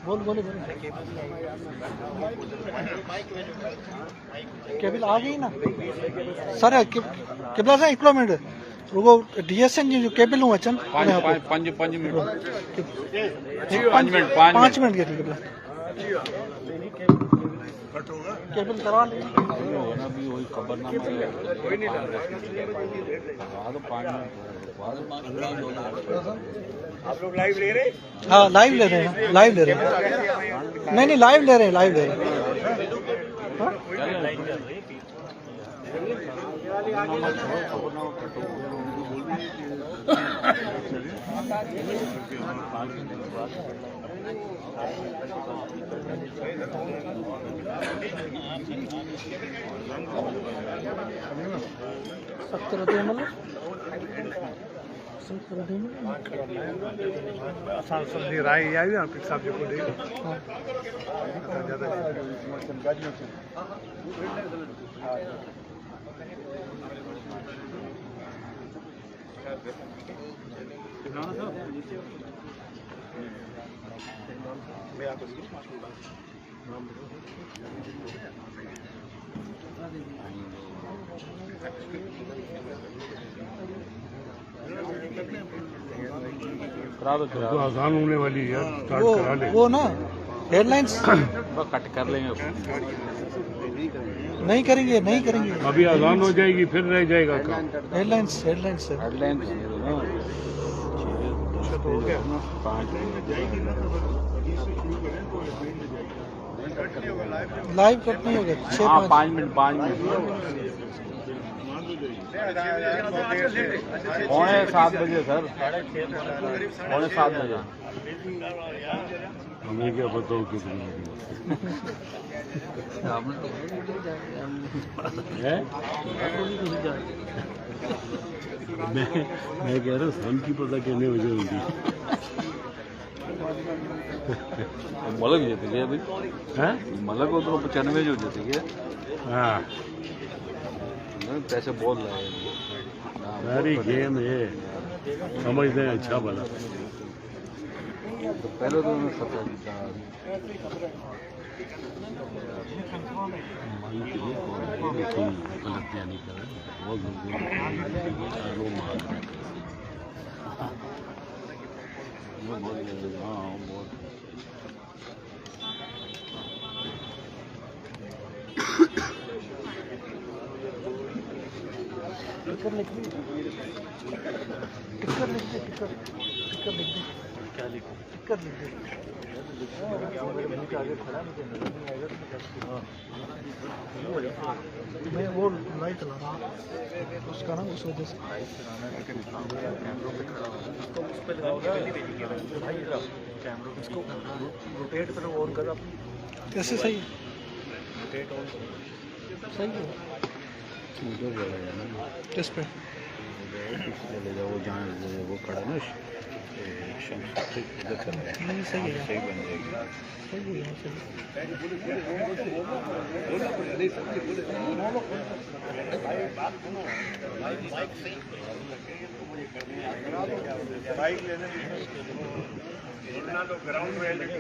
बोल बोले केबल आ गई ना सर केबल से 1 किलोमीटर रुको डीएसएन जी जो केबल हूँ अचन 5 मिनट 5 मिनट के केबल केबल करवा ले अभी वही खबर ना कोई नहीं आप लोग लाइव ले रहे हैं? हाँ लाइव ले रहे हैं लाइव ले रहे हैं नहीं लाइव ले रहे हैं लाइव ले रहे हैं राय आई आपके साहब जो को दे तो आसान होने वाली है स्टार्ट करा ले वो ना हेडलाइंस कट कर लेंगे नहीं करेंगे अभी आसान हो जाएगी फिर रह जाएगा काम हेडलाइंस हेडलाइन लाइव कट नहीं होगा 5 मिनट 5 मिनट 6:45 बजे सर 6:45 बजे हमें क्या बताओ कितनी मैं कह रहा हूँ सन की पता कितने बजे होगी मलक जेते गए भाई हैं मलक उधर 95 जो जेते गए हाँ पैसे बोल रहे हैं सारी गेम है समझते हैं अच्छा भला तो पहले तो उन्होंने 17 जीता गलत नहीं कर रहे बहुत हाँ बहुत टिकर लिख दे टिकर लिख दे क्या लिखूं टिकर लिख दे आगे खड़ा मुझे नजर नहीं आएगा मैं वो लाइट चला रहा उसका ना उस वजह से इसको रोटेट करो ऑन करो कैसे सही है सही है किस पे ले जाओ जहाँ वो खड़ा ना नहीं सही है सही बन जाएगी सही है बाइक लेने ग्राउंड में लगे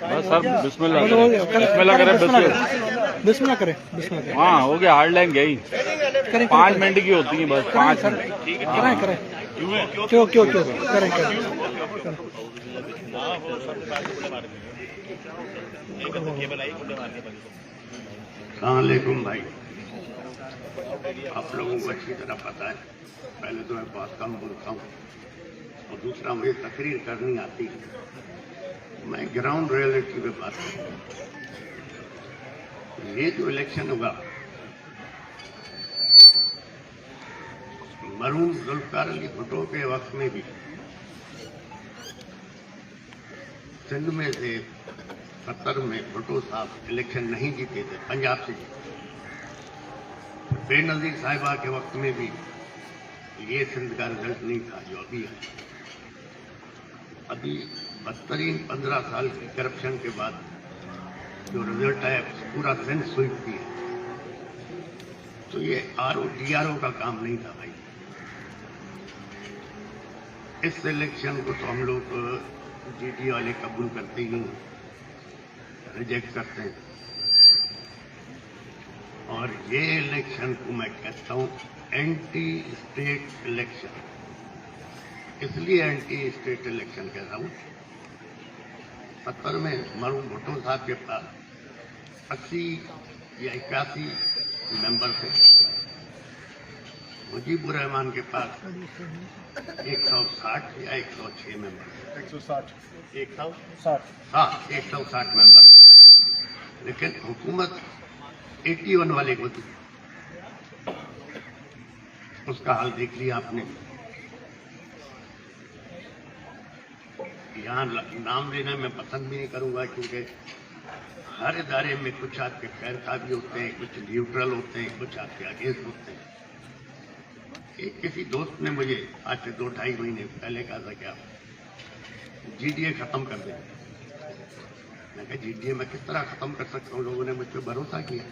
बस सर बिस्मिल्लाह करें हाँ हो गया हार्ड लाइन गई 5 मिनट की होती है बस 5 मिनट करें क्यों करें अस्सलामुअलैकुम भाई, आप लोगों को अच्छी तरह पता है, पहले तो मैं बहुत कम बोलता हूँ और दूसरा मुझे तकरीर करनी आती है। मैं ग्राउंड रियलिटी पे बात करता हूँ। ये जो इलेक्शन होगा, मरहूम जुल्फिकार अली भुट्टो के वक्त में भी सिंध में से 70 में भुट्टो साहब इलेक्शन नहीं जीते थे, पंजाब से जीते। बेनजीर साहिबा के वक्त में भी ये सिंध का रिजल्ट नहीं था जो अभी है। अभी बदतरीन 15 साल की करप्शन के बाद जो रिजल्ट है पूरा सिंध स्वीप भी है। तो ये DRO का काम नहीं था भाई। इस इलेक्शन को तो हम लोग GD वाले कबूल करते ही नहीं, रिजेक्ट करते हैं। और ये इलेक्शन को मैं कहता हूं एंटी स्टेट इलेक्शन। इसलिए एंटी स्टेट इलेक्शन कहता हूं, 70 में मरहूम भुट्टो साहब के पास 80 या 81 मेंबर थे। मुजीबुर रहमान के पास 160 या 106 मेंबर, 160 मेंबर। लेकिन हुकूमत 81 वाले को थी। उसका हाल देख लिया आपने। यहाँ नाम लेना मैं पसंद भी नहीं करूंगा, क्योंकि हर इदारे में कुछ आपके खैर खा भी होते हैं, कुछ न्यूट्रल होते हैं, कुछ आपके अगेंस्ट होते हैं। एक किसी दोस्त ने मुझे आज से 2-2.5 महीने पहले कहा था कि आप GDA खत्म कर दें। मैं कहा GDA मैं किस तरह खत्म कर सकता हूँ? लोगों ने मुझ पर भरोसा किया,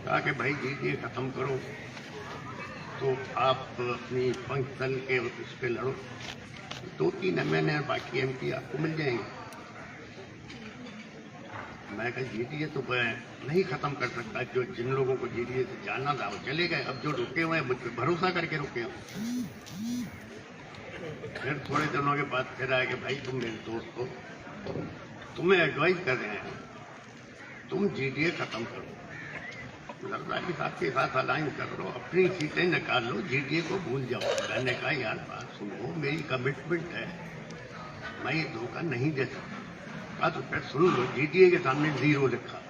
कहा कि भाई GDA खत्म करो तो आप अपनी पंचतल के उस पर लड़ो, 2-3 MNA और बाकी MP आपको मिल जाएंगे। मैं कहा GDA तो मैं नहीं खत्म कर सकता। जो जिन लोगों को GDA से जाना था वो चले गए। अब जो रुके हुए हैं मुझ पर भरोसा करके रुके हुए। फिर थोड़े दिनों के बाद फिर आया कि भाई तुम मेरे दोस्त हो, तुम्हें एडवाइस कर रहे हैं, तुम GDA खत्म करो, जरदारी साहब के साथ अलायंस कर लो, अपनी सीटें निकाल लो, GDA को भूल जाओ। मैंने कहा यार बात सुनो, मेरी कमिटमेंट है, मैं ये धोखा नहीं दे सकता। कहा तो फिर सुन लो, GDA के सामने 0 लिखा।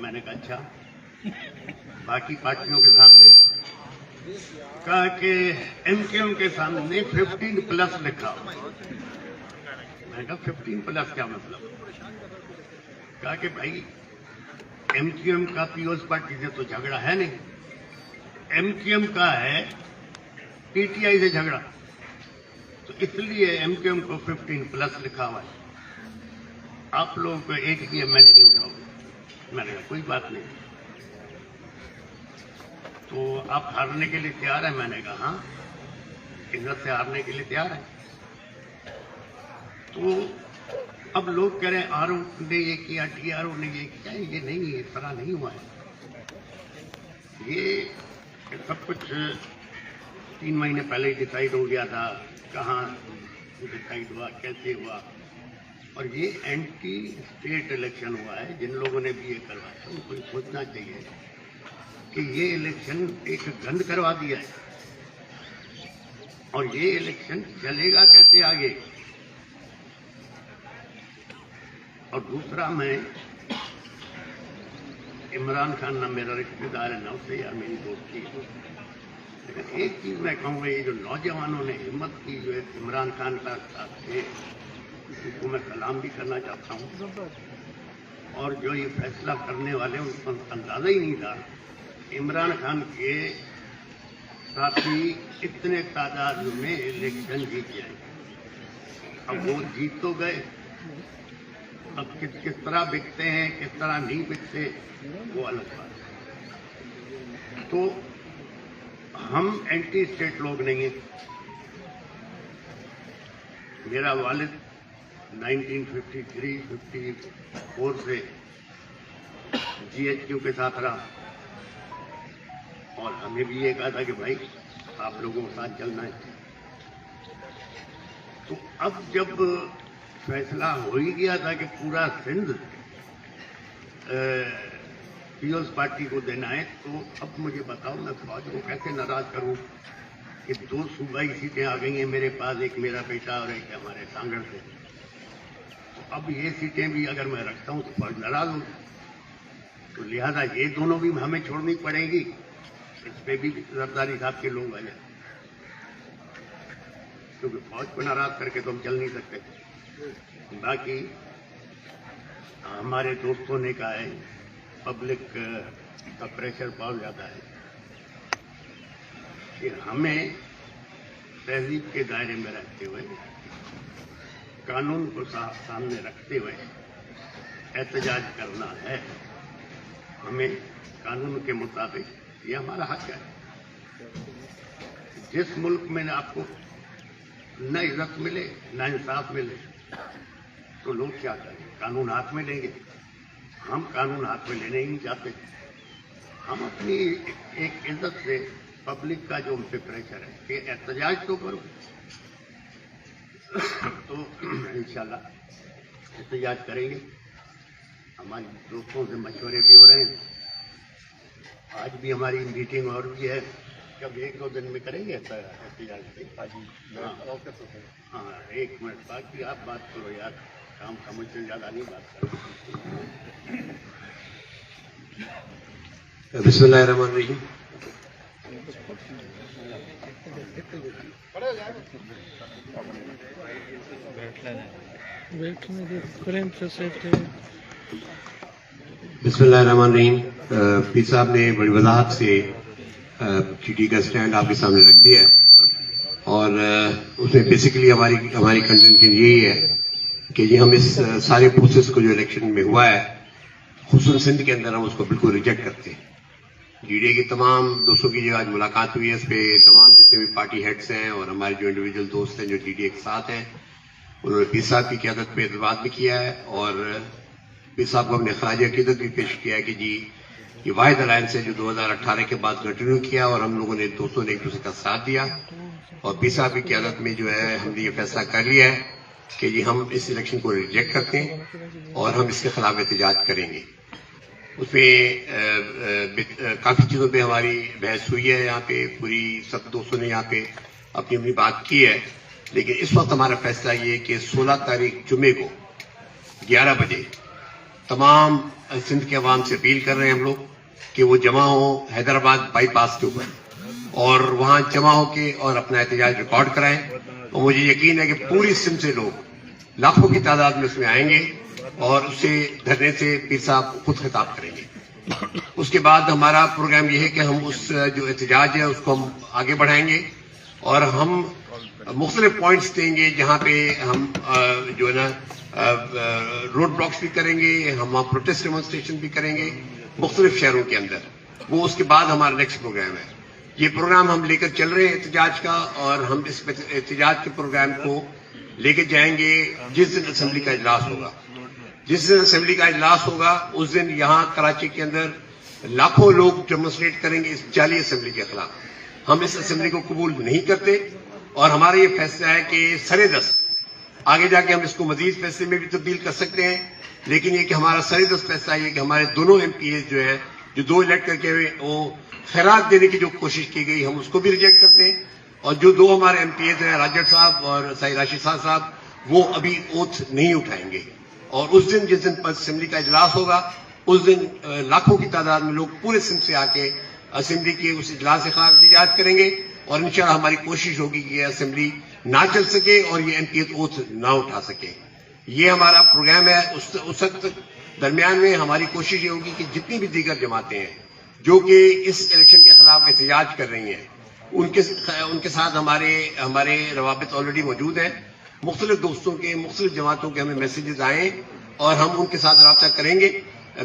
मैंने कहा अच्छा, बाकी पार्टियों के सामने? कहा कि MKM के सामने 15+ लिखा। मैंने कहा 15+ क्या मतलब? कहा कि भाई MKM का पीओस पार्टी से तो झगड़ा है नहीं, MKM का है PTI से झगड़ा, तो इसलिए MKM को 15+ लिखा हुआ है। आप लोगों को एक भी मैंने नहीं उठाओगे। मैंने कहा कोई बात नहीं, तो आप हारने के लिए तैयार हैं? मैंने कहा हाँ, इज्जत से हारने के लिए तैयार है। तो अब लोग कह रहे हैं RO ने ये किया, DRO ने ये किया। ये नहीं, इस तरह नहीं हुआ है। ये सब कुछ 3 महीने पहले ही डिसाइड हो गया था। कहाँ डिसाइड हुआ, कैसे हुआ? और ये एंटी स्टेट इलेक्शन हुआ है। जिन लोगों ने भी ये करवाया उनको सोचना चाहिए कि ये इलेक्शन एक गंद करवा दिया है, और ये इलेक्शन चलेगा कैसे आगे। और दूसरा, मैं इमरान खान ना मेरा रिश्तेदार है, ना उससे या मेरी दोस्ती है, लेकिन एक चीज मैं कहूँगा, ये जो नौजवानों ने हिम्मत की जो है इमरान खान का साथ थे, उसको मैं सलाम भी करना चाहता हूँ। और जो ये फैसला करने वाले उनको अंदाजा ही नहीं था इमरान खान के साथी इतने तादाद में इलेक्शन जीत जाएंगे। अब वो जीत तो गए, अब किस तरह बिकते हैं, किस तरह नहीं बिकते, वो अलग बात है। तो हम एंटी स्टेट लोग नहीं हैं। मेरा वालिद 1953-54 से GHQ के साथ रहा, और हमें भी ये कहा था कि भाई आप लोगों के साथ चलना है। तो अब जब फैसला हो ही गया था कि पूरा सिंध पीपल्स पार्टी को देना है, तो अब मुझे बताओ मैं फौज को कैसे नाराज करूं कि 2 सूबाई सीटें आ गई हैं मेरे पास, एक मेरा बेटा और एक हमारे सांगड़ से। तो अब ये सीटें भी अगर मैं रखता हूं तो फौज नाराज होगी, तो लिहाजा ये दोनों भी हमें छोड़नी पड़ेगी। इस पे भी जरदारी साहब के लोग आ जाए, क्योंकि फौज को नाराज करके तो हम चल नहीं सकते। बाकी हमारे दोस्तों ने कहा है पब्लिक का प्रेशर बहुत ज्यादा है कि हमें तहजीब के दायरे में रहते हुए, कानून को सामने रखते हुए एहतजाज करना है। हमें कानून के मुताबिक ये हमारा हक है। जिस मुल्क में आपको न इज्जत मिले न इंसाफ मिले तो लोग क्या करें, कानून हाथ में लेंगे। हम कानून हाथ में लेने ही नहीं चाहते। हम अपनी एक इज्जत से पब्लिक का जो उन पे प्रेशर है कि एहतजाज तो करो, तो इंशाल्लाह एहतजाज करेंगे। हमारे दोस्तों से मशवरे भी हो रहे हैं, आज भी हमारी मीटिंग और भी है। कब 1-2 दिन में करेंगे एहतजाज? हाँ, 1 मिनट बाकी आप बात करो यार, काम का मुझसे ज्यादा नहीं बात करो। बिस्मिल्लाहिर्रहमानिर्रहीम। बिस्मिल्लाहिर्रहमानिर्रहीम। पीर साहब ने बड़ी वजाहत से जीडी का स्टैंड आपके सामने रख दिया है और उसमें बेसिकली हमारी कंटेंशन यही है कि ये हम इस सारे प्रोसेस को जो इलेक्शन में हुआ है, खुसूसन सिंध के अंदर हम उसको बिल्कुल रिजेक्ट करते हैं। जीडीए की तमाम दोस्तों की जो आज मुलाकात हुई है, इस पे तमाम जितने भी पार्टी हेड्स हैं और हमारे जो इंडिविजुअल दोस्त हैं जो जीडीए के साथ हैं, उन्होंने पीर साहब की क़यादत पे एतबार भी किया है और पीर साहब को हमने खराज अकीदत भी पेश किया है कि जी ये वाहिद अलायंस है जो 2018 के बाद कंटिन्यू किया और हम लोगों ने दोस्तों ने एक दूसरे का साथ दिया और पीर साहब की क़यादत में जो है हमने ये फैसला कर लिया है कि जी हम इस इलेक्शन को रिजेक्ट करते हैं और हम इसके खिलाफ एहतजाज करेंगे। उसमें काफी चीजों पे हमारी बहस हुई है, यहाँ पे पूरी सब दोस्तों ने यहाँ पे अपनी अपनी बात की है, लेकिन इस वक्त हमारा फैसला ये है कि 16 तारीख जुमे को 11 बजे तमाम सिंध के अवाम से अपील कर रहे हैं हम लोग कि वो जमा हो हैदराबाद बाईपास के ऊपर और वहां जमा होके और अपना एहतजाज रिकॉर्ड कराएं। और मुझे यकीन है कि पूरी सिंध से लोग लाखों की तादाद में उसमें आएंगे और उससे धरने से पीर साहब खुद खिताब करेंगे। उसके बाद हमारा प्रोग्राम यह है कि हम उस जो एहतजाज है उसको हम आगे बढ़ाएंगे और हम मुख्तलिफ पॉइंट्स देंगे जहां पे हम जो है ना रोड ब्लॉक्स भी करेंगे, हम वहां प्रोटेस्ट डेमोन्स्ट्रेशन भी करेंगे मुख्तलिफ शहरों के अंदर। वो उसके बाद हमारा नेक्स्ट प्रोग्राम है। ये प्रोग्राम हम लेकर चल रहे हैं एहतजाज का और हम इस एहतजाज के प्रोग्राम को लेकर जाएंगे जिस दिन असेंबली का इजलास होगा। जिस दिन असेंबली का इजलास होगा उस दिन यहाँ कराची के अंदर लाखों लोग डेमोन्स्ट्रेट करेंगे इस जाली असेंबली के खिलाफ। हम इस असेंबली को कबूल नहीं करते और हमारा ये फैसला है कि सरे दस्त आगे जाके हम इसको मजीद फैसले में भी तब्दील कर सकते हैं, लेकिन ये कि हमारा सरे दस्त फैसला ये कि हमारे दोनों एमपीए जो हैं जो 2 इलेक्ट करके हुए वो खैरात देने की जो कोशिश की गई हम उसको भी रिजेक्ट करते हैं और जो 2 हमारे एमपीए हैं राजड़ साहब और साई राशिद साहब वो अभी ओथ नहीं उठाएंगे और उस दिन जिस दिन असेंबली का इजलास होगा उस दिन लाखों की तादाद में लोग पूरे सिंध से आके असेंबली के उस इजलास के खिलाफ एहतजाज करेंगे और इंशाल्लाह हमारी कोशिश होगी कि यह असेंबली ना चल सके और ये एमपीए ओथ ना उठा सके। ये हमारा प्रोग्राम है। उस वक्त दरमियान में हमारी कोशिश ये होगी कि जितनी भी दीगर जमातें हैं जो कि इस इलेक्शन के खिलाफ एहतजाज कर रही हैं उनके साथ हमारे रवाबित ऑलरेडी मौजूद हैं। मुख्तलिफ दोस्तों के मुख्तलिफ जमातों के हमें मैसेजेस आए और हम उनके साथ रब्ता करेंगे।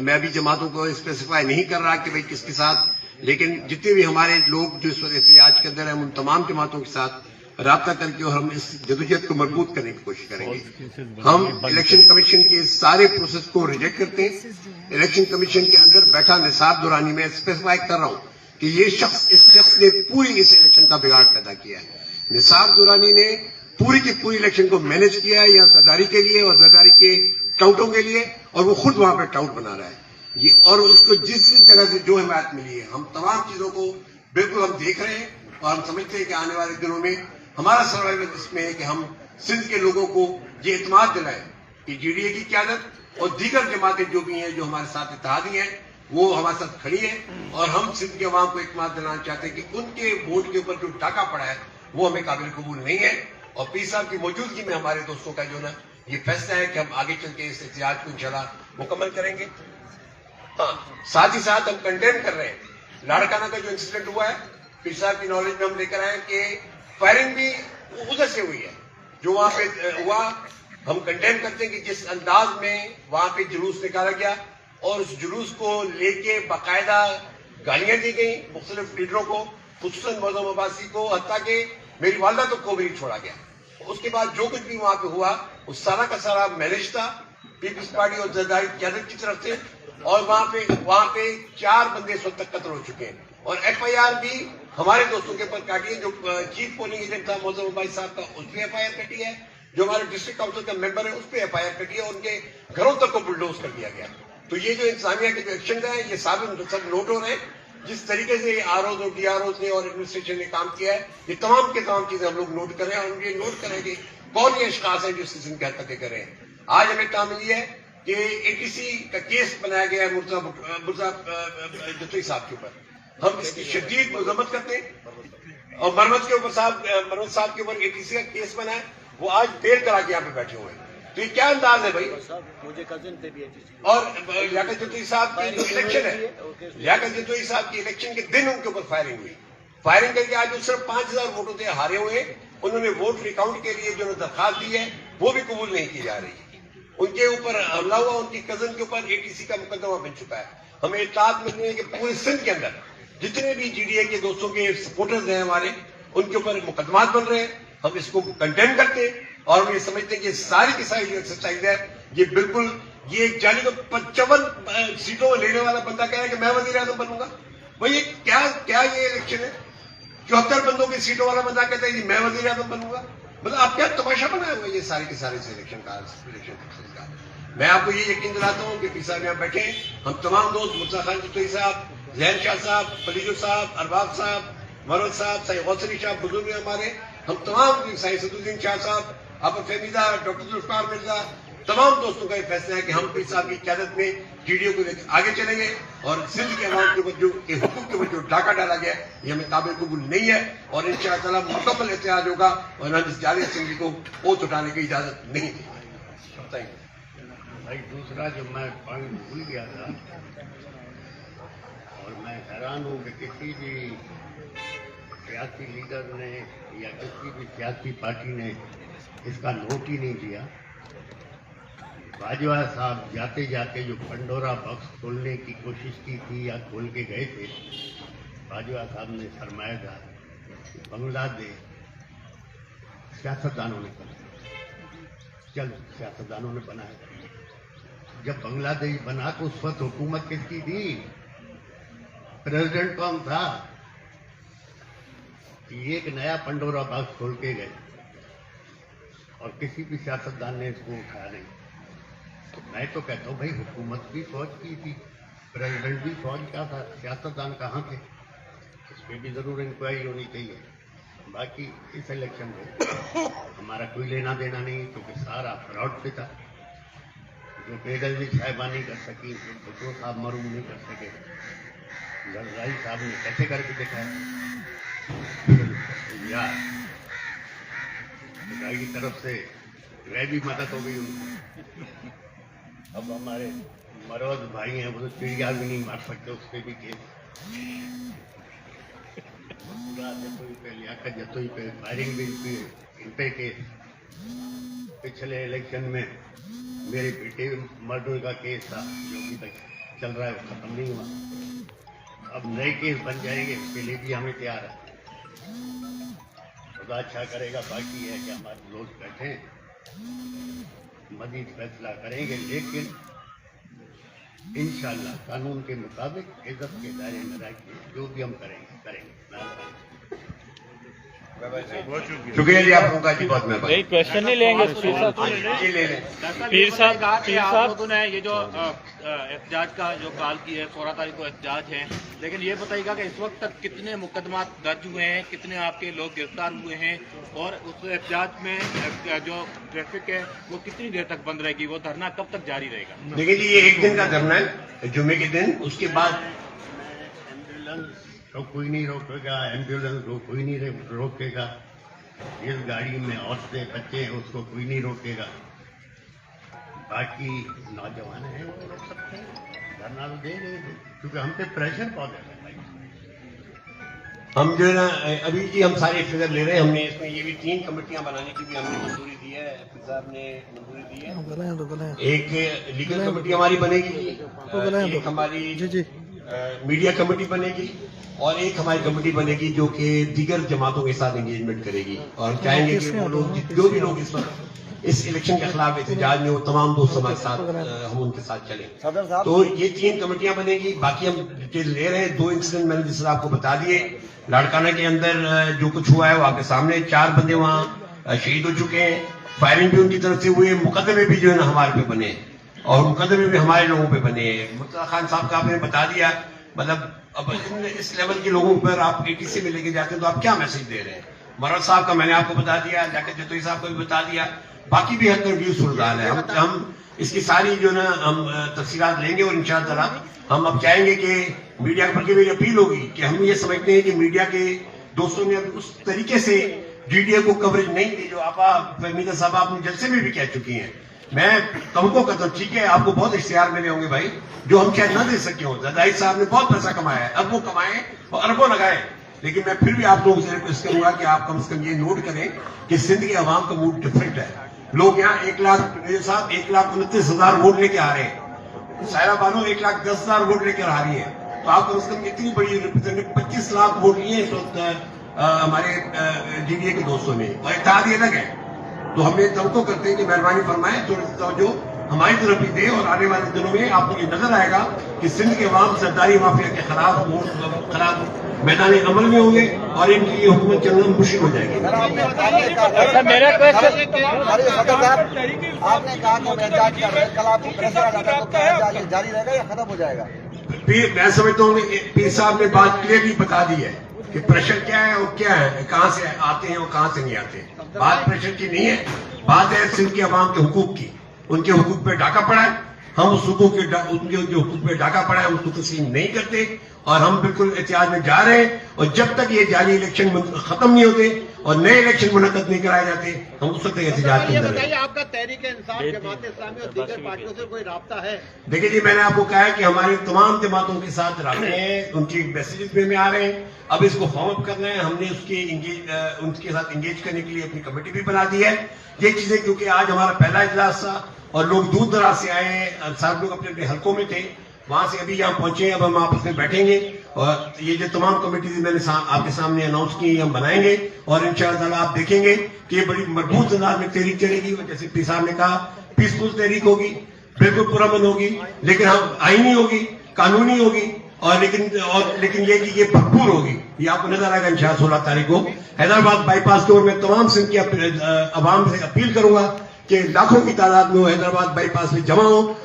मैं अभी जमातों को स्पेसिफाई नहीं कर रहा कि भाई किसके साथ, लेकिन जितने भी हमारे लोग जो इस वक्त एहतजाज के अंदर हैं उन तमाम जमातों के साथ रब्ता करके और हम इस जदोजहद को मजबूत करने की कोशिश करेंगे। हम इलेक्शन कमीशन के सारे प्रोसेस को रिजेक्ट करते हैं। इलेक्शन कमीशन के अंदर बैठा निसाब दुरानी में स्पेसिफाई कर रहा हूं कि इस शख्स ने पूरी इस इलेक्शन का बिगाड़ पैदा किया है। निसाब दुरानी ने पूरी की पूरी इलेक्शन को मैनेज किया है या जरदारी के लिए और जरदारी के टाउटों के लिए और वो खुद वहां पर टाउट बना रहा है ये और उसको जिस जगह से जो हिमायत मिली है, हम तमाम चीजों को बिल्कुल हम देख रहे हैं और हम समझते हैं कि आने वाले दिनों में हमारा सर्वाइवल इसमें है कि हम सिंध के लोगों को ये इत्मीनान दिलाएं कि जीडीए की क़यादत और दीगर जमातें जो भी हैं, जो हमारे साथ इत्तेहादी हैं, वो हमारे साथ खड़ी है और हम सिंध के अवाम को इत्मीनान दिलाना चाहते हैं कि उनके वोट के ऊपर जो डाका पड़ा है वो हमें काबिल कबूल नहीं है। और पीर साहब की मौजूदगी में हमारे दोस्तों का जो ना ये फैसला है कि हम आगे चल के इस एहतियाज को इंशाल्लाह मुकम्मल करेंगे। हाँ, साथ ही साथ हम कंडेम कर रहे हैं लाड़काना का जो इंसिडेंट हुआ है, पीर साहब की नॉलेज में हम लेकर आए कि फायरिंग भी उधर से हुई है जो वहां पे हुआ। हम कंडेम करते हैं कि जिस अंदाज में वहां पे जुलूस निकाला गया और उस जुलूस को लेके बाकायदा गालियां दी गई मुख्तलिफ लीडरों को, खुसूसन मौजूद अब्बासी को, हत्ता के मेरी वालदा तो को भी नहीं छोड़ा गया। उसके बाद जो कुछ भी वहां पे हुआ वो सारा का सारा मैनेज था पीपल्स पार्टी और जरदारी क़यादत की तरफ से। और वहां पे 4 बंदे इस वक्त तक कत्ल हो चुके हैं और FIR भी हमारे दोस्तों के ऊपर काटी है। जो चीफ पोलिंग एजेंट था मौजूद अब्बासी साहब का, उस पर FIR कटी है। जो हमारे डिस्ट्रिक्ट काउंसिल का मेंबर है उस पर FIR कटी है और उनके घरों तक को बुलडोज कर दिया गया। तो ये जो इंतजामिया के जो एक्शन है ये सब नोट हो रहे हैं। जिस तरीके से आरओज और DROs ने और एडमिनिस्ट्रेशन ने काम किया है, ये तमाम के तमाम चीजें हम लोग नोट कर रहे हैं और ये नोट करेंगे कौन ये अशखास है जो इस किस्म की हरकतें कर रहे हैं। आज हमें काम मिली है कि ATC का केस बनाया गया है मुर्जा जतोई साहब के ऊपर। हम इसकी शदीद मजम्मत करते हैं और मरमत साहब के ऊपर ATC का केस बना है, वो आज बेल करा के यहाँ पे बैठे हुए हैं। तो ये क्या अंदाज है भाई। मुझे कजिन थे भी और लियाकत जतोई साहब की जो इलेक्शन है, लियाकत जतोई साहब की इलेक्शन के दिन उनके ऊपर फायरिंग हुई। फायरिंग करके आज वो सिर्फ 5000 वोटों से हारे हुए। उन्होंने वोट रिकाउंट के लिए जो दरखास्त दी है वो भी कबूल नहीं की जा रही। उनके ऊपर हमला हुआ, उनकी कजन के ऊपर ATC का मुकदमा बन चुका है। हमें इत्तलात मिल रही है कि पूरे सिंध के अंदर जितने भी GDA के दोस्तों के सपोर्टर्स हैं हमारे, उनके ऊपर मुकदमात बन रहे हैं। हम इसको कंडेम करते हैं और हम ये समझते हैं कि सारी की सारी जो एक्सरसाइज है ये बिल्कुल ये जाने को 55 सीटों लेने वाला बंदा कह रहा है कि मैं वजीर आजम बनूंगा। भाई ये क्या ये इलेक्शन है। 74 बंदों की सीटों वाला बंदा कहता है कि मैं वजीर आजम बनूंगा। मतलब आप क्या तमाशा बनाए हुए ये सारे के सारे इलेक्शन का। मैं आपको ये यकीन दिलाता हूँ कि पीर साहब यहाँ बैठे हैं, हम तमाम दोस्त मुर्जा खान जतोई साहब, जहर शाह साहब, फलीजो साहब, अरबाब साहब, मरवत साहब, सही गौसरी शाह बुजुर्ग हैं हमारे, हम तमाम सही सदुद्दीन शाह साहब, अबर फहमीदा, डॉक्टर जुल्फकार मिर्जा, तमाम दोस्तों का ये फैसला है कि हम पीर साहब की क़यादत में GDA को लेकर आगे चलेंगे और सिंध के अवाम के ऊपर जो हुकूक के ऊपर जो डाका डाला गया ये हमें काबिल कबूल नहीं है और इंशाअल्लाह ताला मुकम्मल एहतियाज होगा और हम इस जाली असेंबली को ओत उठाने की इजाजत नहीं दी। भाई दूसरा जो मैं पॉइंट भूल गया था और मैं हैरान हूँ कि किसी भी सियासी लीडर ने या किसी भी सियासी पार्टी ने इसका नोट ही नहीं दिया। बाजवा साहब जाते जाते जो पंडोरा बॉक्स खोलने की कोशिश की थी या खोल के गए थे, बाजवा साहब ने फरमाया था बांग्लादेश सियासतदानों ने बनाया। चलो सियासतदानों ने बनाया, जब बांग्लादेश बना तो उस वक्त हुकूमत किसकी थी, प्रेसिडेंट कौन था। एक नया पंडोरा बॉक्स खोल के गए और किसी भी सियासतदान ने इसको उठाया नहीं। तो मैं तो कहता हूँ भाई हुकूमत भी फौज की थी, प्रेसिडेंट भी फौज का था, सियासतदान कहाँ थे। इस पर भी जरूर इंक्वायरी होनी चाहिए। बाकी इस इलेक्शन में हमारा कोई लेना देना नहीं क्योंकि सारा फ्रॉड पे था। जो बेदर्जी साहिबानी कर सकी, जो भुट्टो साहब मरूम नहीं कर सके, जरदारी साहब ने कैसे करके दिखाया यार। खुदाई की तरफ से वह भी मदद हो गई उनको। अब हमारे मरवत भाई हैं, वो तो चिड़िया भी नहीं मार सकते, उस पर भी केस। जतोई पे, लियाकत जतोई पे फायरिंग भी इन पे केस। पिछले इलेक्शन में मेरे बेटे मर्डर का केस था जो अभी तक चल रहा है, वो खत्म नहीं हुआ। अब नए केस बन जाएंगे, उसके लिए भी हमें तैयार है। खुदा अच्छा करेगा। बाकी है कि हमारे लोग बैठे मजीद फैसला करेंगे, लेकिन इंशाअल्लाह कानून के मुताबिक इज्जत के दायरे में रह के जो भी हम करेंगे। शुक्रिया जी आप लोगों का जी, बहुत मेहरबानी। नहीं क्वेश्चन नहीं लेंगे पीर साहब। जी ले लें। पीर साहब लोगों ने ये जो एहतजाज का जो कॉल की है, 16 तारीख को एहतजाज है, लेकिन ये बताइएगा कि इस वक्त तक कितने मुकदमा दर्ज हुए हैं, कितने आपके लोग गिरफ्तार हुए हैं, और उस एहतजाज में जो ट्रैफिक है वो कितनी देर तक बंद रहेगी, वो धरना कब तक जारी रहेगा? देखिए जी, ये एक दिन का धरना है, जुम्मे के दिन। उसके बाद एम्बुलेंस तो कोई नहीं रोकेगा, एम्बुलेंस को कोई नहीं रोकेगा, जिस गाड़ी में औरतें बच्चे हैं उसको कोई नहीं रोकेगा। बाकी नौजवान हैं वो रोक सकते हैं, धरना तो देंगे, क्योंकि हम पे प्रेशर बहुत है। हम जो है ना अभी जी हम सारे फिगर ले रहे हैं। हमने इसमें ये भी 3 कमेटियां बनाने की भी हमने मंजूरी दी है, एसपी साहब ने मंजूरी दी है। एक लीगल कमेटी हमारी बनेगी, एक हमारी मीडिया कमेटी बनेगी, और एक हमारी कमेटी बनेगी जो कि दीगर जमातों के साथ एंगेजमेंट करेगी। और हम चाहेंगे कि वो लोग, जो भी लोग इस वक्त इस इलेक्शन के खिलाफ एहतजाज में, वो तमाम दोस्त हमारे साथ, हम उनके साथ चलें। तो ये 3 कमेटियां बनेगी। बाकी हम डिटेल ले रहे हैं। 2 इंसिडेंट मैंने जिस आपको बता दिए। लाड़काना के अंदर जो कुछ हुआ है वो आपके सामने, 4 बंदे वहां शहीद हो चुके हैं, फायरिंग भी उनकी तरफ से हुई, मुकदमे भी जो है ना हमारे पे बने, और मुकदमे भी हमारे लोगों पे बने हैं। मुर्तजा खान साहब का आपने बता दिया। मतलब अब इस लेवल के लोगों पर आप किसी में लेके जाते हैं तो आप क्या मैसेज दे रहे हैं? मरद साहब का मैंने आपको बता दिया, जाकर जतोई साहब को भी बता दिया। बाकी भी हर तरह सूरदाल है। हम इसकी सारी जो ना हम तफसीलात लेंगे, और इंशाअल्लाह हम अब चाहेंगे कि मीडिया के प्रति मेरी अपील होगी कि हम ये समझते हैं कि मीडिया के दोस्तों ने उस तरीके से जीडीए को कवरेज नहीं दी जो आपा फहमीदा साहब आपने जलसे में भी कह चुकी हैं। मैं तमको करता हूँ, ठीक है, आपको बहुत इश्तिहार मिले होंगे भाई, जो हम शायद न दे सके हों। जरदारी साहब ने बहुत पैसा कमाया है, अब वो कमाए और अरबों लगाए, लेकिन मैं फिर भी आप लोगों से रिक्वेस्ट करूंगा कि आप कम से कम ये नोट करें कि सिंध के अवाम का मूड डिफरेंट है। लोग यहाँ 1,29,000 वोट लेके आ रहे हैं, सायरा बानो 1,10,000 वोट लेकर आ रही है। तो आप कम से कम इतनी बड़ी रिप्रेजेंटेटिव 25 लाख वोट लिए इस वक्त हमारे जीडीए के दोस्तों ने, और इत्तेहादी अलग है। तो हम ये तवक्को करते हैं कि मेहरबानी फरमाएं, थोड़ी सी तवज्जो हमारी तरफ भी दे, और आने वाले दिनों में आपको ये नजर आएगा कि सिंध के अवाम सरदारी माफिया के खिलाफ मैदानी अमल में होंगे, और इनकी ये हुकूमत चलना मुश्किल हो जाएगी। मेरा क्वेश्चन, आपने कहा कि हम एहतजाज कर रहे हैं, कल आपको प्रेशर आ जाता है तो क्या एहतजाज जारी रहेगा या खत्म हो जाएगा? मैं समझता हूँ पीर साहब ने बात क्लियरली बता दी है कि प्रेशर क्या है और क्या है, कहाँ से आते हैं और कहाँ से नहीं आते। बात प्रेशर की नहीं है, बात है सिंध के अवाम के हुकूक की। उनके हुकूक पे डाका पड़ा है, हम उस हुकूक के उनके हुकूक पे डाका पड़ा है उसको तस्लीम नहीं करते, और हम बिल्कुल एहतियात में जा रहे हैं। और जब तक ये जाली इलेक्शन खत्म नहीं होते और नए इलेक्शन मुनक्कद नहीं कराए जाते, हम उस वक्त एहतिजाज के अंदर हैं। आपका तहरीक इंसाफ, जमात इस्लामी और दीगर पार्टियों से कोई राब्ता है? देखिए जी, मैंने आपको कहा है कि हमारे तमाम जमातों के साथ राब्ते हैं, उनकी मैसेजेस में आ रहे हैं। अब इसको फॉर्म अप करना है। हमने उनके साथ एंगेज करने के लिए अपनी कमेटी भी बना दी है। ये चीजें, क्योंकि आज हमारा पहला इजलास था और लोग दूर दराज से आए हैं, सारे लोग अपने अपने हलकों में थे, वहां से अभी यहाँ पहुंचे। अब हम आपस में बैठेंगे, और ये जो तमाम कमेटीज मैंने आपके सामने अनाउंस की, हम बनाएंगे, और इंशाअल्लाह आप देखेंगे कि ये बड़ी मजबूत अंदाज में तहरीक चलेगी। और जैसे पी साहब ने कहा, पीसफुल तहरीक होगी, बिल्कुल पुरअमन होगी, लेकिन हम आईनी होगी, कानूनी होगी, और लेकिन ये कि ये भरपूर होगी। ये आपको नजर आएगा इंशाअल्लाह 16 तारीख को हैदराबाद बाईपास के। और मैं तमाम सिंध की अवाम से अपील करूंगा कि लाखों की तादाद में वो हैदराबाद बाईपास में जमा हो।